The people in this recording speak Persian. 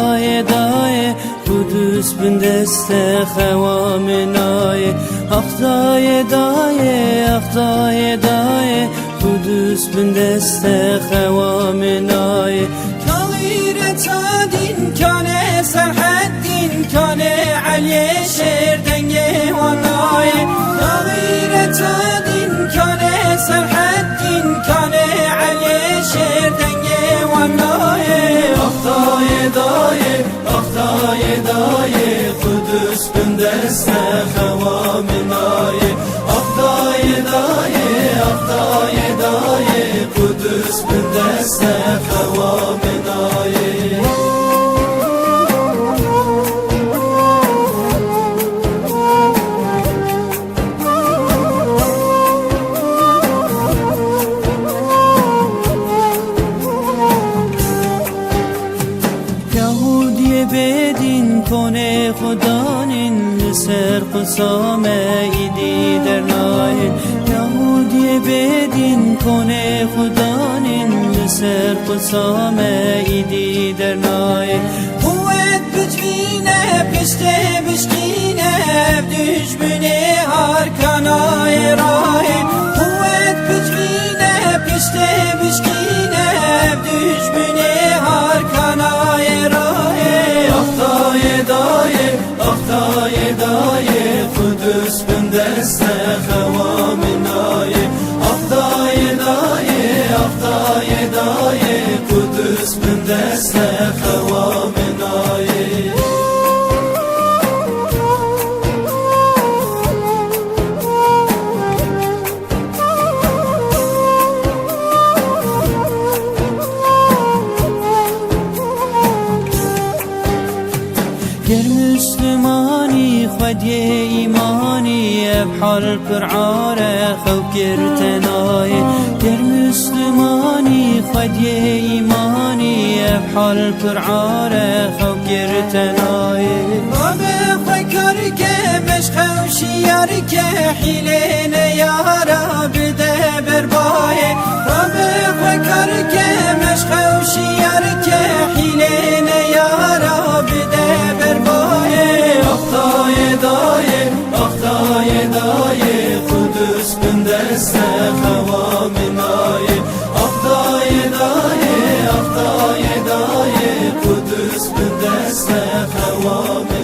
دای دای قدوس بن دست خوامنای دای دای دای قدوس بن دست خوامنای غیرت دین کانه سرحد دین کانه علی شیر دنگ وانای غیرت دین کانه سرحد دین کانه علی شیر دنگ وانای دای دای قدوس بن دست خوامنای دای دای قدوس بن دست خوامنای بدین کنه خدانین لسر قسام ایدی در ناین یهودی بدین کنه خدانین لسر قسام ایدی در ناین قوت بجوینه پشته بشکینه دشمنه هر کنای رای قوت بجوینه پشته بشکینه دشمنه هر کنای رای دای قدوس بن دست خوامنای دای قدوس بن دست خوامنای گر مسلمانی خودی ایمانی بحال پرعاره خو کرتنای گر مسلمانی خودی ایمانی بحال پرعاره خو کرتنای رب فکر که مشخو شیار که حیله نیارا بده بربای رب فکر که مشخو شیار که حیله نیارا بده دای قدوس بن دست خوامنای دای قدوس بن دست خوامنای